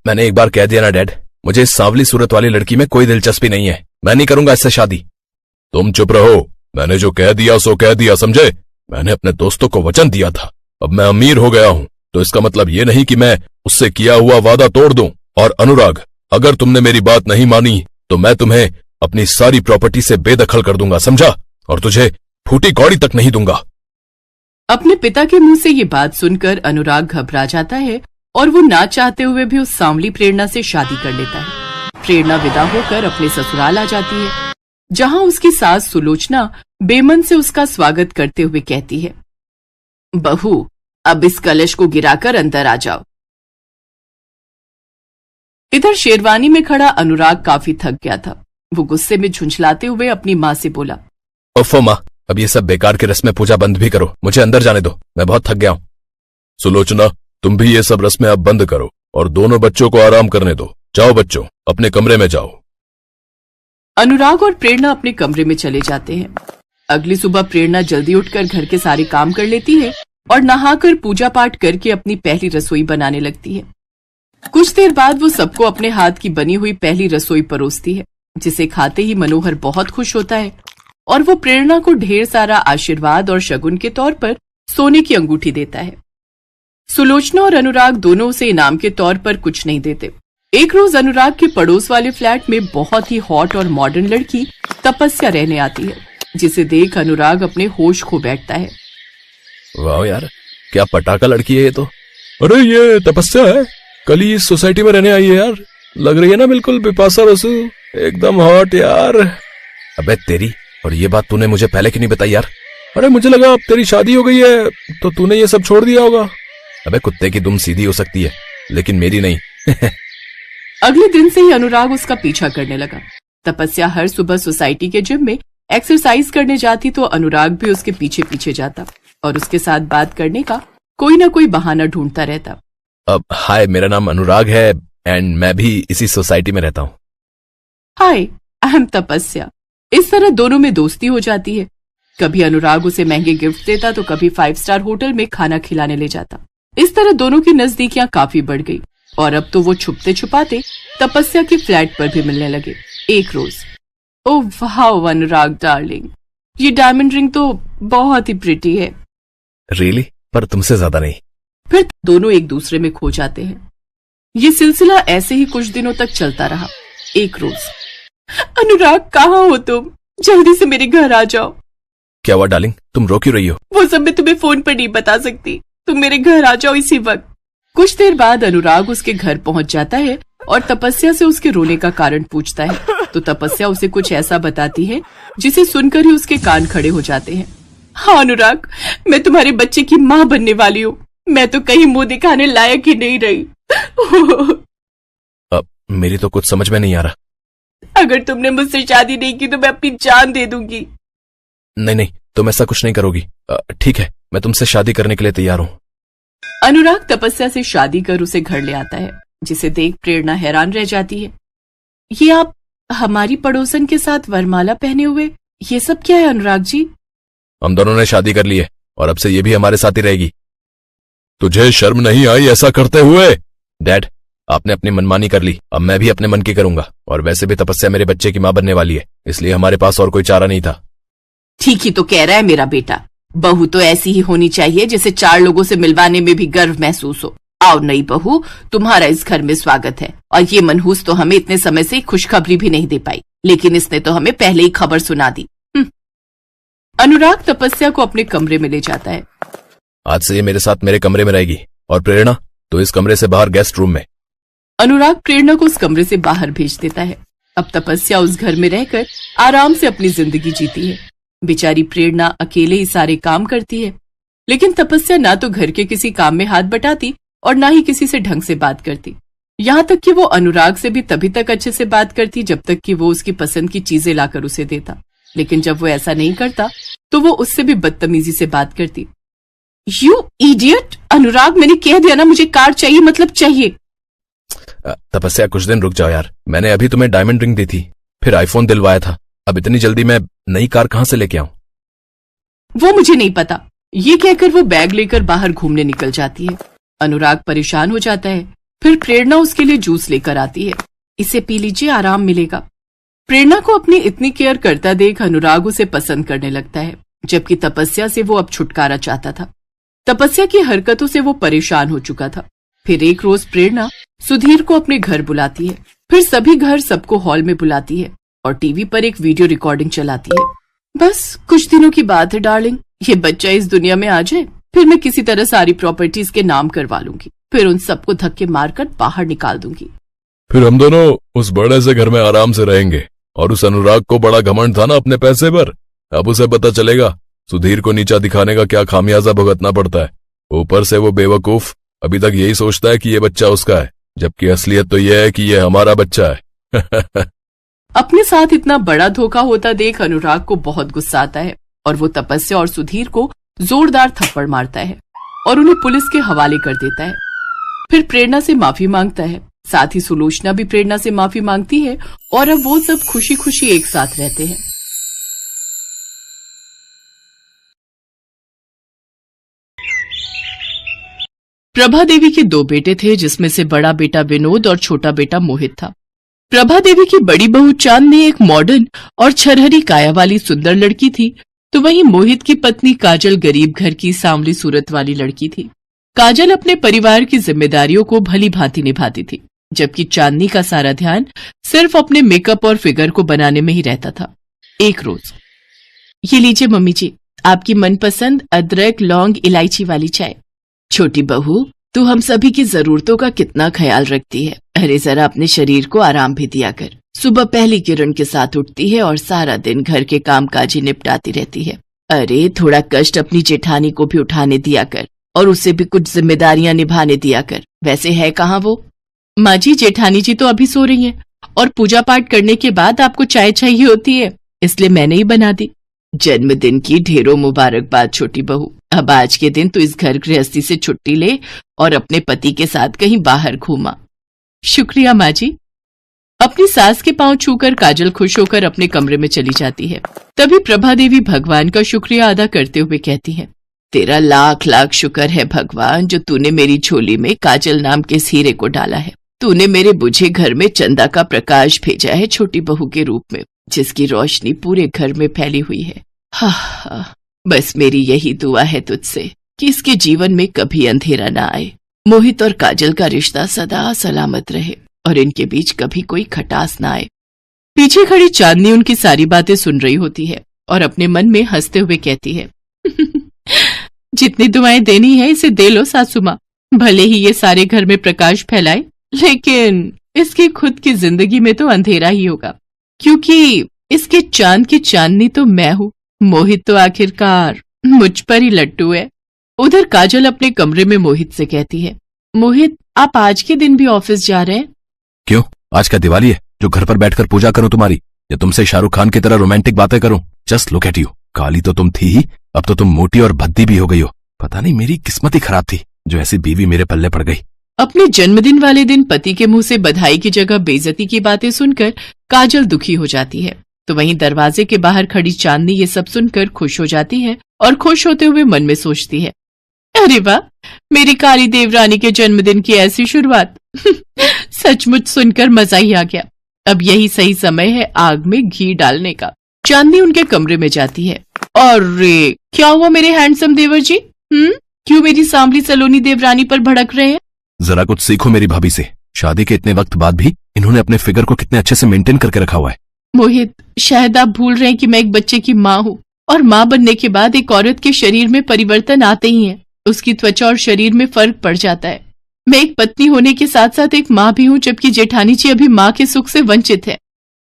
मैंने एक बार कह दिया ना डैड, मुझे इस सांवली सूरत वाली लड़की में कोई दिलचस्पी नहीं है। मैं नहीं करूंगा इससे शादी। तुम चुप रहो, मैंने जो कह दिया सो कह दिया, समझे? मैंने अपने दोस्तों को वचन दिया था। अब मैं अमीर हो गया हूं तो इसका मतलब ये नहीं कि मैं उससे किया हुआ वादा तोड़ दूं। और अनुराग, अगर तुमने मेरी बात नहीं मानी तो मैं तुम्हें अपनी सारी प्रॉपर्टी से बेदखल कर दूंगा, समझा? और तुझे फूटी कौड़ी तक नहीं दूंगा। अपने पिता के मुंह से ये बात सुनकर अनुराग घबरा जाता है और वो ना चाहते हुए भी उस सांवली प्रेरणा से शादी कर लेता है। प्रेरणा विदा होकर अपने ससुराल आ जाती है, जहां उसकी सास सुलोचना बेमन से उसका स्वागत करते हुए कहती है, बहू, अब इस कलश को गिराकर अंदर आ जाओ। इधर शेरवानी में खड़ा अनुराग काफी थक गया था। वो गुस्से में झुंझलाते हुए अपनी माँ से बोला, ओफो माँ, अब ये सब बेकार की रस्में पूजा बंद भी करो, मुझे अंदर जाने दो, मैं बहुत थक गया हूँ। सुलोचना, तुम भी ये सब रस्में अब बंद करो और दोनों बच्चों को आराम करने दो। जाओ बच्चों, अपने कमरे में जाओ। अनुराग और प्रेरणा अपने कमरे में चले जाते हैं। अगली सुबह प्रेरणा जल्दी उठकर घर के सारे काम कर लेती है और नहाकर पूजा पाठ करके अपनी पहली रसोई बनाने लगती है। कुछ देर बाद वो सबको अपने हाथ की बनी हुई पहली रसोई परोसती है, जिसे खाते ही मनोहर बहुत खुश होता है और वो प्रेरणा को ढेर सारा आशीर्वाद और शगुन के तौर पर सोने की अंगूठी देता है। सुलोचना और अनुराग दोनों उसे इनाम के तौर पर कुछ नहीं देते। एक रोज अनुराग के पड़ोस वाले फ्लैट में बहुत ही हॉट और मॉडर्न लड़की तपस्या रहने आती है, जिसे देख अनुराग अपने होश खो बैठता है। वाह यार, क्या पटाखा लड़की है ये तो। अरे ये तपस्या है, कल ही इस सोसाइटी में रहने आई है यार। लग रही है ना बिल्कुल बिपाशा बसु, एकदम हॉट यार। अबे तेरी, और ये बात तूने मुझे पहले क्यों नहीं बताई यार? अरे मुझे लगा अब तेरी शादी हो गई है तो तूने ये सब छोड़ दिया होगा। अबे कुत्ते की दुम सीधी हो सकती है लेकिन मेरी नहीं। अगले दिन से ही अनुराग उसका पीछा करने लगा। तपस्या हर सुबह सोसाइटी के जिम में एक्सरसाइज करने जाती तो अनुराग भी उसके पीछे पीछे जाता और उसके साथ बात करने का कोई ना कोई बहाना ढूंढता रहता। अब हाय, मेरा नाम अनुराग है एंड मैं भी इसी सोसाइटी में रहता हूँ। हाय, आई एम तपस्या। इस तरह दोनों में दोस्ती हो जाती है। कभी अनुराग उसे महंगे गिफ्ट देता तो कभी 5 स्टार होटल में खाना खिलाने ले जाता। इस तरह दोनों की नजदीकियां काफी बढ़ गई और अब तो वो छुपते छुपाते तपस्या के फ्लैट पर भी मिलने लगे। एक रोज, ओह वाह अनुराग डार्लिंग, ये डायमंड रिंग तो बहुत ही प्रिटी है। रियली? पर तुमसे ज्यादा नहीं। फिर दोनों एक दूसरे में खो जाते हैं। ये सिलसिला ऐसे ही कुछ दिनों तक चलता रहा। एक रोज, अनुराग कहाँ हो तुम? जल्दी से मेरे घर आ जाओ। क्या हुआ डार्लिंग, तुम रो क्यों रही हो? वो सब मैं तुम्हें फोन पर नहीं बता सकती, तुम मेरे घर आ जाओ इसी वक्त। कुछ देर बाद अनुराग उसके घर पहुंच जाता है और तपस्या से उसके रोने का कारण पूछता है तो तपस्या उसे कुछ ऐसा बताती है जिसे सुनकर ही उसके कान खड़े हो जाते हैं। हाँ अनुराग, मैं तुम्हारे बच्चे की माँ बनने वाली हूँ। मैं तो कहीं मुंह दिखाने लायक ही नहीं रही। अब मेरी तो कुछ समझ में नहीं आ रहा। अगर तुमने मुझसे शादी नहीं की तो मैं अपनी जान दे दूंगी। नहीं नहीं, तुम ऐसा कुछ नहीं करोगी। ठीक है, मैं तुमसे शादी करने के लिए तैयार हूँ। अनुराग तपस्या से शादी कर उसे घर ले आता है, जिसे देख प्रेरणा हैरान रह जाती है। ये आप हमारी पड़ोसन के साथ वरमाला पहने हुए, ये सब क्या है अनुराग जी? हम दोनों ने शादी कर ली है और अब से ये भी हमारे साथ ही रहेगी। तुझे शर्म नहीं आई ऐसा करते हुए? डैड, आपने अपनी मनमानी कर ली, अब मैं भी अपने मन की करूंगा। और वैसे भी तपस्या मेरे बच्चे की माँ बनने वाली है, इसलिए हमारे पास और कोई चारा नहीं था। ठीक ही तो कह रहा है मेरा बेटा। बहू तो ऐसी ही होनी चाहिए जिसे 4 लोगों से मिलवाने में भी गर्व महसूस हो। आओ नई बहू, तुम्हारा इस घर में स्वागत है। और ये मनहूस तो हमें इतने समय से खुशखबरी भी नहीं दे पाई, लेकिन इसने तो हमें पहले ही खबर सुना दी। अनुराग तपस्या को अपने कमरे में ले जाता है। आज से ये मेरे साथ मेरे कमरे में रहेगी और प्रेरणा तो इस कमरे से बाहर गेस्ट रूम में। अनुराग प्रेरणा को उस कमरे से बाहर भेज देता है। अब तपस्या उस घर में रहकर आराम से अपनी जिंदगी जीती है। बेचारी प्रेरणा अकेले ही सारे काम करती है, लेकिन तपस्या ना तो घर के किसी काम में हाथ बटाती और ना ही किसी से ढंग से बात करती। यहाँ तक कि वो अनुराग से भी तभी तक अच्छे से बात करती जब तक कि वो उसकी पसंद की चीजें लाकर उसे देता, लेकिन जब वो ऐसा नहीं करता तो वो उससे भी बदतमीजी से बात करती। You idiot! अनुराग, मैंने कह दिया ना, मुझे कार चाहिए मतलब चाहिए। तपस्या कुछ दिन रुक जाओ यार, मैंने अभी तुम्हें डायमंड रिंग दी थी, फिर आईफोन दिलवाया था। अब इतनी जल्दी मैं नई कार कहां से लेके आऊं? वो मुझे नहीं पता। ये कहकर वो बैग लेकर बाहर घूमने निकल जाती है। अनुराग परेशान हो जाता है। फिर प्रेरणा उसके लिए जूस लेकर आती है। इसे पी लीजिए, आराम मिलेगा। प्रेरणा को अपनी इतनी केयर करता देख अनुराग उसे पसंद करने लगता है, जबकि तपस्या से वो अब छुटकारा चाहता था। तपस्या की हरकतों से वो परेशान हो चुका था। फिर एक रोज प्रेरणा सुधीर को अपने घर बुलाती है, फिर सभी घर सबको हॉल में बुलाती है और टीवी पर एक वीडियो रिकॉर्डिंग चलाती है। बस कुछ दिनों की बात है डार्लिंग, ये बच्चा इस दुनिया में आ जाए, फिर मैं किसी तरह सारी प्रॉपर्टीज के नाम करवा लूंगी, फिर उन सबको धक्के मारकर बाहर निकाल दूंगी। फिर हम दोनों उस बड़े से घर में आराम से रहेंगे। और उस अनुराग को बड़ा घमंड था ना अपने पैसे पर, अब उसे पता चलेगा सुधीर को नीचा दिखाने का क्या खामियाजा भुगतना पड़ता है। ऊपर से वो बेवकूफ अभी तक यही सोचता है कि ये बच्चा उसका है, जबकि असलियत तो यह है कि ये हमारा बच्चा है। अपने साथ इतना बड़ा धोखा होता देख अनुराग को बहुत गुस्सा आता है और वो तपस्या और सुधीर को जोरदार थप्पड़ मारता है और उन्हें पुलिस के हवाले कर देता है। फिर प्रेरणा से माफी मांगता है, साथ ही सुलोचना भी प्रेरणा से माफी मांगती है और अब वो सब खुशी खुशी एक साथ रहते हैं। प्रभा देवी के 2 बेटे थे, जिसमें से बड़ा बेटा विनोद और छोटा बेटा मोहित था। प्रभा देवी की बड़ी बहू चांदनी एक मॉडर्न और छरहरी काया वाली सुंदर लड़की थी, तो वहीं मोहित की पत्नी काजल गरीब घर की सांवली सूरत वाली लड़की थी। काजल अपने परिवार की जिम्मेदारियों को भली भांति निभाती थी, जबकि चांदनी का सारा ध्यान सिर्फ अपने मेकअप और फिगर को बनाने में ही रहता था। एक रोज, ये लीजिए मम्मी जी, आपकी मनपसंद अदरक लौंग इलायची वाली चाय। छोटी बहू, तू हम सभी की जरूरतों का कितना ख्याल रखती है। अरे जरा अपने शरीर को आराम भी दिया कर। सुबह पहली किरण के साथ उठती है और सारा दिन घर के कामकाज ही निपटाती रहती है। अरे थोड़ा कष्ट अपनी जेठानी को भी उठाने दिया कर और उसे भी कुछ जिम्मेदारियां निभाने दिया कर। वैसे है कहाँ वो? माँ जी, जेठानी जी तो अभी सो रही हैं और पूजा पाठ करने के बाद आपको चाय चाहिए होती है, इसलिए मैंने ही बना दी। जन्मदिन की ढेरों मुबारकबाद छोटी बहू। अब आज के दिन तू इस घर गृहस्थी से छुट्टी ले और अपने पति के साथ कहीं बाहर घूमा। शुक्रिया माँ जी। अपनी सास के पांव छूकर काजल खुश होकर अपने कमरे में चली जाती है। तभी प्रभा देवी भगवान का शुक्रिया अदा करते हुए कहती है, तेरा लाख लाख शुक्र है भगवान, जो तूने मेरी झोली में काजल नाम के इस हीरे को डाला है। तूने मेरे बुझे घर में चंदा का प्रकाश भेजा है छोटी बहू के रूप में, जिसकी रोशनी पूरे घर में फैली हुई है। हा, बस मेरी यही दुआ है तुझसे कि इसके जीवन में कभी अंधेरा ना आए। मोहित और काजल का रिश्ता सदा सलामत रहे और इनके बीच कभी कोई खटास ना आए। पीछे खड़ी चांदनी उनकी सारी बातें सुन रही होती है और अपने मन में हंसते हुए कहती है, जितनी दुआएं देनी है इसे दे लो सासू माँ। भले ही ये सारे घर में प्रकाश फैलाए, लेकिन इसकी खुद की जिंदगी में तो अंधेरा ही होगा, क्योंकि इसके चांद की चांदनी तो मैं हूँ। मोहित तो आखिरकार मुझ पर ही लट्टू है। उधर काजल अपने कमरे में मोहित से कहती है, मोहित आप आज के दिन भी ऑफिस जा रहे हैं? क्यों, आज क्या दिवाली है जो घर पर बैठकर पूजा करूं तुम्हारी, या तुमसे शाहरुख खान की तरह रोमांटिक बातें करूं? जस्ट लुक एट यू, काली तो तुम थी ही, अब तो तुम मोटी और भद्दी भी हो गई हो। पता नहीं मेरी किस्मत ही खराब थी जो ऐसी बीवी मेरे पल्ले पड़ गई। अपने जन्मदिन वाले दिन पति के मुंह से बधाई की जगह बेइज्जती की बातें सुनकर काजल दुखी हो जाती है, तो वहीं दरवाजे के बाहर खड़ी चांदनी ये सब सुनकर खुश हो जाती है और खुश होते हुए मन में सोचती है, अरे वाह, मेरी काली देवरानी के जन्मदिन की ऐसी शुरुआत। सचमुच सुनकर मजा ही आ गया। अब यही सही समय है आग में घी डालने का। चांदनी उनके कमरे में जाती है। अरे क्या हुआ मेरे हैंडसम देवर जी? क्यों मेरी सांवली सलोनी देवरानी पर भड़क रहे हैं? जरा कुछ सीखो मेरी भाभी से। शादी के इतने वक्त बाद भी इन्होंने अपने फिगर को कितने अच्छे से मेंटेन करके रखा हुआ है। मोहित, शायद आप भूल रहे हैं कि मैं एक बच्चे की माँ हूँ, और माँ बनने के बाद एक औरत के शरीर में परिवर्तन आते ही हैं। उसकी त्वचा और शरीर में फर्क पड़ जाता है। मैं एक पत्नी होने के साथ साथ एक माँ भी हूँ, जबकि जेठानी जी अभी माँ के सुख से वंचित है।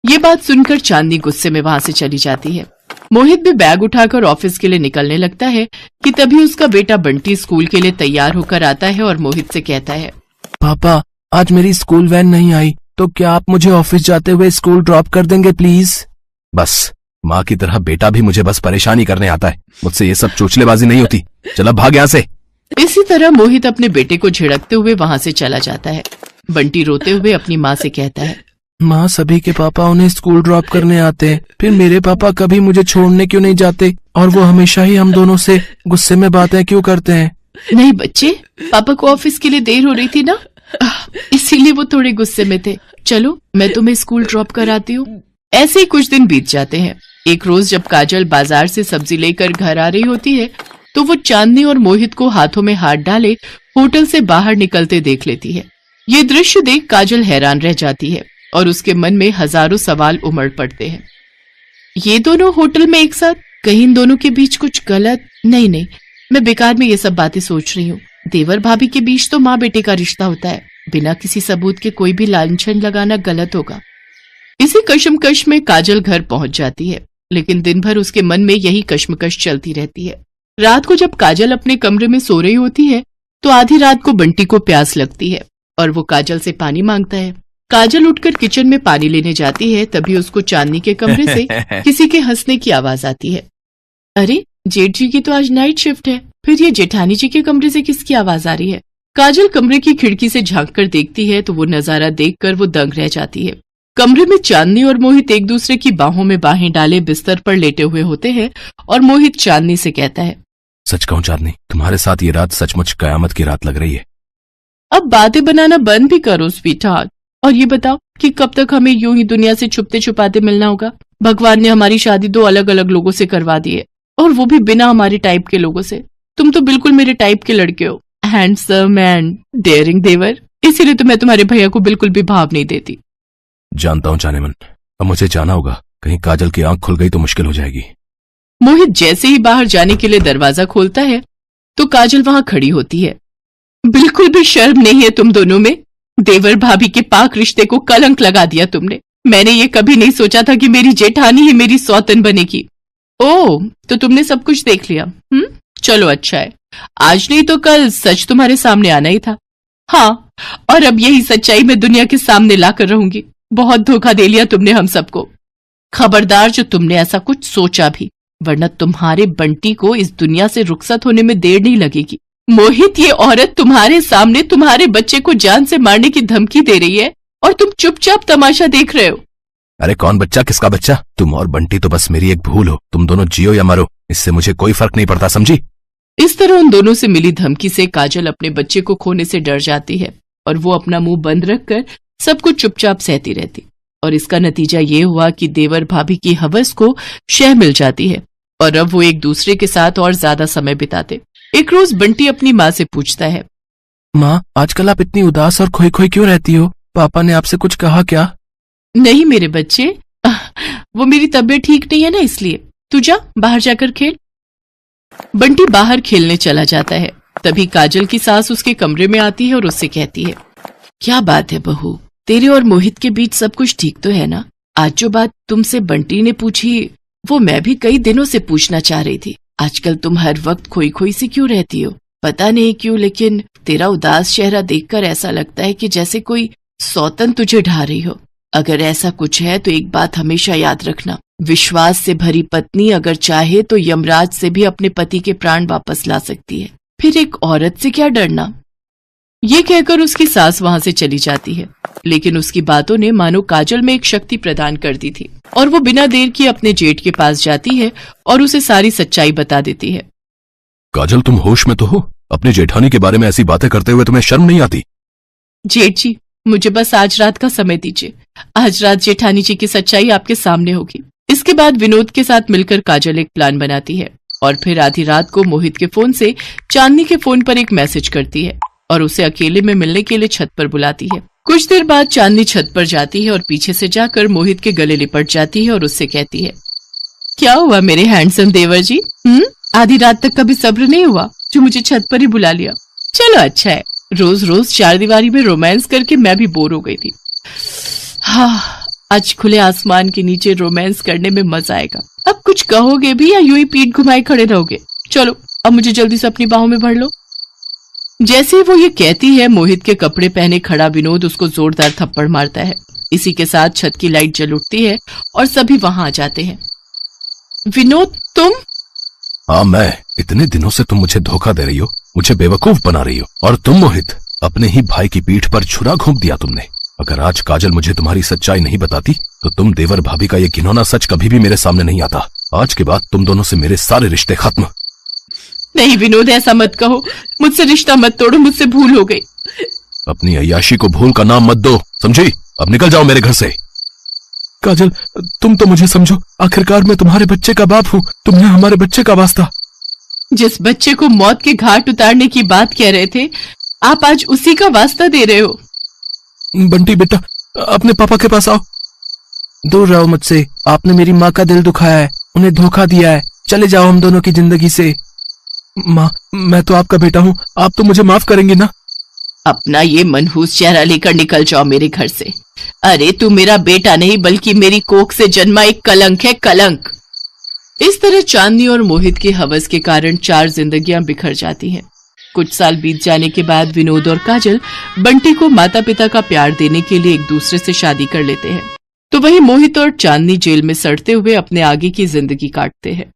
ये बात सुनकर चांदनी गुस्से में वहां से चली जाती है। मोहित भी बैग उठाकर ऑफिस के लिए निकलने लगता है कि तभी उसका बेटा बंटी स्कूल के लिए तैयार होकर आता है और मोहित से कहता है, पापा, आज मेरी स्कूल वैन नहीं आई, तो क्या आप मुझे ऑफिस जाते हुए स्कूल ड्रॉप कर देंगे प्लीज? बस माँ की तरह बेटा भी मुझे बस परेशानी करने आता है। मुझसे ये सब चोचलेबाजी नहीं होती। चला भाग यहाँ से। इसी तरह मोहित अपने बेटे को झिड़कते हुए वहां से चला जाता है। बंटी रोते हुए अपनी माँ से कहता है, माँ, सभी के पापा उन्हें स्कूल ड्रॉप करने आते हैं, फिर मेरे पापा कभी मुझे छोड़ने क्यों नहीं जाते, और वो हमेशा ही हम दोनों से गुस्से में बातें क्यों करते हैं? नहीं बच्चे, पापा को ऑफिस के लिए देर हो रही थी ना, इसीलिए वो थोड़े गुस्से में थे। चलो मैं तुम्हें स्कूल ड्रॉप कराती हूँ। ऐसे ही कुछ दिन बीत जाते हैं। एक रोज जब काजल बाजार से सब्जी लेकर घर आ रही होती है तो वो चांदनी और मोहित को हाथों में हाथ डाले होटल से बाहर निकलते देख लेती है। ये दृश्य देख काजल हैरान रह जाती है और उसके मन में हजारों सवाल उमड़ पड़ते हैं। ये दोनों होटल में एक साथ, कहीं इन दोनों के बीच कुछ गलत? नहीं, मैं बेकार में ये सब बातें सोच रही हूँ। देवर भाभी के बीच तो माँ बेटे का रिश्ता होता है, बिना किसी सबूत के कोई भी लांछन लगाना गलत होगा। इसी कश्मकश में काजल घर पहुंच जाती है, लेकिन दिन भर उसके मन में यही कश्मकश चलती रहती है। रात को जब काजल अपने कमरे में सो रही होती है तो आधी रात को बंटी को प्यास लगती है और वो काजल से पानी मांगता है। काजल उठकर किचन में पानी लेने जाती है, तभी उसको चांदनी के कमरे से किसी के हंसने की आवाज आती है। अरे, जेठ जी की तो आज नाइट शिफ्ट है, फिर ये जेठानी जी के कमरे से किसकी आवाज आ रही है? काजल कमरे की खिड़की से झांक कर देखती है तो वो नजारा देखकर वो दंग रह जाती है। कमरे में चांदनी और मोहित एक दूसरे की बाहों में बाहें डाले बिस्तर पर लेटे हुए होते हैं और मोहित चांदनी से कहता है, सच कहूं चांदनी, तुम्हारे साथ ये रात सचमुच कयामत की रात लग रही है। अब बातें बनाना बंद भी करो स्वीटहार्ट, और ये बताओ कि कब तक हमें यूं ही दुनिया से छुपते छुपाते मिलना होगा? भगवान ने हमारी शादी 2 अलग अलग लोगों से करवा दी है, और वो भी बिना हमारे टाइप के लोगों से। तुम तो बिल्कुल मेरे टाइप के लड़के हो, हैंडसम एंड डेयरिंग देवर, इसीलिए तो मैं तुम्हारे भैया को बिल्कुल भी भाव नहीं देती। जानता हूँ जानेमन, अब मुझे जाना होगा, कहीं काजल की आंख खुल गई तो मुश्किल हो जाएगी। मोहित जैसे ही बाहर जाने के लिए दरवाजा खोलता है तो काजल वहां खड़ी होती है। बिल्कुल भी शर्म नहीं है तुम दोनों में? देवर भाभी के पाक रिश्ते को कलंक लगा दिया तुमने। मैंने ये कभी नहीं सोचा था कि मेरी जेठानी ही मेरी सौतन बनेगी। ओह, तो तुमने सब कुछ देख लिया? चलो अच्छा है, आज नहीं तो कल सच तुम्हारे सामने आना ही था। हाँ, और अब यही सच्चाई मैं दुनिया के सामने लाकर रहूंगी। बहुत धोखा दे लिया तुमने हम सबको। खबरदार जो तुमने ऐसा कुछ सोचा भी, वरना तुम्हारे बंटी को इस दुनिया से रुखसत होने में देर नहीं लगेगी। मोहित, ये औरत तुम्हारे सामने तुम्हारे बच्चे को जान से मारने की धमकी दे रही है और तुम चुपचाप तमाशा देख रहे हो। अरे कौन बच्चा, किसका बच्चा? तुम और बंटी तो बस मेरी एक भूल हो। तुम दोनों जियो या मरो, इससे मुझे कोई फर्क नहीं पड़ता, समझी? इस तरह उन दोनों से मिली धमकी से काजल अपने बच्चे को खोने से डर जाती है और वो अपना मुंह बंद रखकर सब कुछ चुपचाप सहती रहती। और इसका नतीजा ये हुआ कि देवर भाभी की हवस को शह मिल जाती है और अब वो एक दूसरे के साथ और ज्यादा समय बिताते। एक रोज बंटी अपनी माँ से पूछता है, माँ, आजकल आप इतनी उदास और खोई खोई क्यों रहती हो? पापा ने आपसे कुछ कहा क्या? नहीं मेरे बच्चे, वो मेरी तबीयत ठीक नहीं है ना, इसलिए तू जा बाहर जाकर खेल। बंटी बाहर खेलने चला जाता है। तभी काजल की सास उसके कमरे में आती है और उससे कहती है, क्या बात है बहू, तेरे और मोहित के बीच सब कुछ ठीक तो है ना? आज जो बात तुमसे बंटी ने पूछी वो मैं भी कई दिनों से पूछना चाह रही थी। आजकल तुम हर वक्त खोई खोई सी क्यों रहती हो? पता नहीं क्यों, लेकिन तेरा उदास चेहरा देखकर ऐसा लगता है कि जैसे कोई सौतन तुझे ढा रही हो। अगर ऐसा कुछ है तो एक बात हमेशा याद रखना, विश्वास से भरी पत्नी अगर चाहे तो यमराज से भी अपने पति के प्राण वापस ला सकती है। फिर एक औरत से क्या डरना? ये कहकर उसकी सास वहां से चली जाती है, लेकिन उसकी बातों ने मानो काजल में एक शक्ति प्रदान कर दी थी और वो बिना देर किए अपने जेठ के पास जाती है और उसे सारी सच्चाई बता देती है। काजल, तुम होश में तो हो? अपनी जेठानी के बारे में ऐसी बातें करते हुए तुम्हें शर्म नहीं आती? जेठ जी, मुझे बस आज रात का समय दीजिए। आज रात जेठानी जी की सच्चाई आपके सामने होगी। इसके बाद विनोद के साथ मिलकर काजल एक प्लान बनाती है और फिर आधी रात को मोहित के फोन से चांदनी के फोन पर एक मैसेज करती है और उसे अकेले में मिलने के लिए छत पर बुलाती है। कुछ देर बाद चांदनी छत पर जाती है और पीछे से जाकर मोहित के गले लिपट जाती है और उससे कहती है, क्या हुआ मेरे हैंडसम देवर जी? आधी रात तक कभी सब्र नहीं हुआ जो मुझे छत पर ही बुला लिया? चलो अच्छा है, रोज रोज चारदीवारी में रोमांस करके मैं भी बोर हो गई थी। हाँ, आज खुले आसमान के नीचे रोमांस करने में मजा आएगा। अब कुछ कहोगे भी या यूं ही पीठ घुमाए खड़े रहोगे? चलो अब मुझे जल्दी से अपनी बाहों में भर लो। जैसे ही वो ये कहती है, मोहित के कपड़े पहने खड़ा विनोद उसको जोरदार थप्पड़ मारता है। इसी के साथ छत की लाइट जल उठती है और सभी वहां आ जाते हैं। विनोद, तुम? हाँ मैं। इतने दिनों से तुम मुझे धोखा दे रही हो, मुझे बेवकूफ बना रही हो। और तुम मोहित, अपने ही भाई की पीठ पर छुरा घोंप दिया तुमने। अगर आज काजल मुझे तुम्हारी सच्चाई नहीं बताती तो तुम देवर भाभी का ये घिनौना सच कभी भी मेरे सामने नहीं आता। आज के बाद तुम दोनों से मेरे सारे रिश्ते खत्म। नहीं विनोद, ऐसा मत कहो, मुझसे रिश्ता मत तोड़ो, मुझसे भूल हो गई। अपनी अय्याशी को भूल का नाम मत दो, समझी? अब निकल जाओ मेरे घर से। काजल, तुम तो मुझे समझो, आखिरकार मैं तुम्हारे बच्चे का बाप हूँ, तुम्हें हमारे बच्चे का वास्ता। जिस बच्चे को मौत के घाट उतारने की बात कह रहे थे, आप आज उसी का वास्ता दे रहे हो। बंटी बेटा, अपने पापा के पास आओ। दूर रहो मुझसे, आपने मेरी माँ का दिल दुखाया है, उन्हें धोखा दिया है, चले जाओ हम दोनों की जिंदगी से। माँ, मैं तो आपका बेटा हूँ, आप तो मुझे माफ करेंगी ना? अपना ये मनहूस चेहरा लेकर निकल जाओ मेरे घर से। अरे तू मेरा बेटा नहीं बल्कि मेरी कोख से जन्मा एक कलंक है, कलंक। इस तरह चांदनी और मोहित के हवस के कारण 4 जिंदगियां बिखर जाती हैं। कुछ साल बीत जाने के बाद विनोद और काजल बंटी को माता पिता का प्यार देने के लिए एक दूसरे से शादी कर लेते हैं। तो वहीं मोहित और चांदनी जेल में सड़ते हुए अपने आगे की जिंदगी काटते हैं।